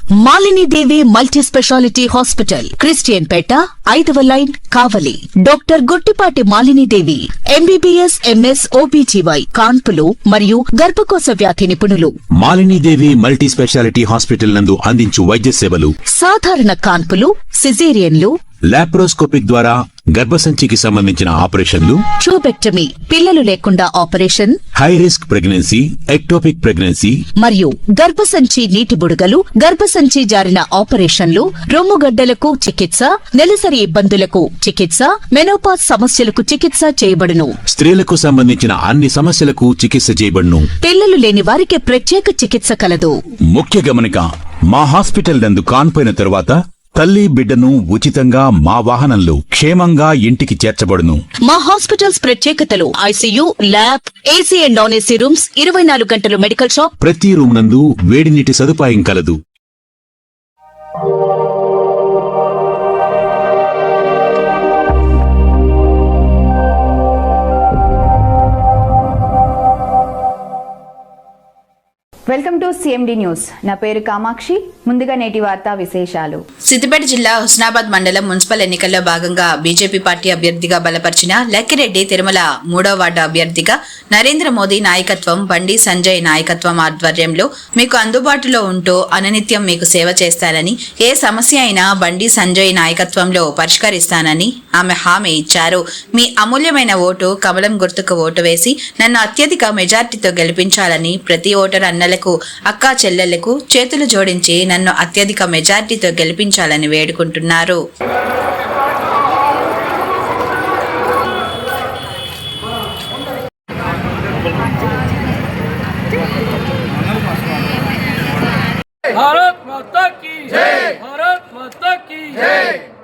మాలిని దేవి multi speciality hospital, Christian పేట, 5వ line, కావలి. Doctor Guttipati Malini దేవి, MBBS, MS, OBGY, కాన్పులు మరియు గర్భకోశ వ్యాధి నిపుణులు. మాలిని దేవి మల్టీ స్పెషాలిటీ హాస్పిటల్ నందు అందించు వైద్య సేవలు: సాధారణ కాన్పులు, సిజేరియన్లు, లాప్రోస్కోపిక్ ద్వారా గర్భసంచికి సంబంధించిన ఆపరేషన్లు, ట్యూబెక్టమీ, పిల్లలు లేకుండా operation, high risk pregnancy, ectopic pregnancy మరియు గర్భసంచి నీటి బుడగలు, గర్భసంచి జారిన ఆపరేషన్లు, రొమ్ముగడ్డలకు చికిత్స, నెలసరి ఇబ్బందులకు చికిత్స, మెనోపాజ్ సమస్యలకు చికిత్స చేయబడును. స్త్రీలకు సంబంధించిన అన్ని సమస్యలకు చికిత్స చేయబడును. పిల్లలు లేని వారికి ప్రత్యేక చికిత్స కలదు. ముఖ్య గమనిక: మా హాస్పిటల్ నందు కాన్పోయిన తరువాత తల్లి బిడ్డను ఉచితంగా మా వాహనంలో క్షేమంగా ఇంటికి చేర్చబడును. మా హాస్పిటల్స్ ప్రత్యేకతలు: ICU, lab, AC and non AC rooms, 24 గంటలు మెడికల్ షాప్, ప్రతి రూమ్ నందు వేడి నీటి సదుపాయం కలదు. Welcome to CMD news. నా పేరు కామాక్షి. ముందుగా నేటి వార్తా విశేషాలు. సిద్దిపేట జిల్లా హుస్నాబాద్ మండలం మున్సిపల్ ఎన్నికల్లో భాగంగా బీజేపీ పార్టీ అభ్యర్థిగా బలపరిచిన లక్కిరెడ్డి తిరుమల 3వ వార్డు అభ్యర్థిగా నరేంద్ర మోదీ నాయకత్వం, బండి సంజయ్ నాయకత్వం ఆధ్వర్యంలో మీకు అందుబాటులో ఉంటూ అనునిత్యం మీకు సేవ చేస్తానని, ఏ సమస్య అయినా బండి సంజయ్ నాయకత్వంలో పరిష్కరిస్తానని ఆమె హామీ ఇచ్చారు. మీ అమూల్యమైన ఓటు కమలం గుర్తుకు ఓటు వేసి నన్ను అత్యధిక మెజార్టీతో గెలిపించాలని ప్రతి ఓటరు అన్నలకు, అక్కా చెల్లెళ్లకు చేతులు జోడించి నన్ను అత్యధిక మెజార్టీతో గెలిపించాలని వేడుకుంటున్నారు. भारत माता की जय, भारत माता की जय।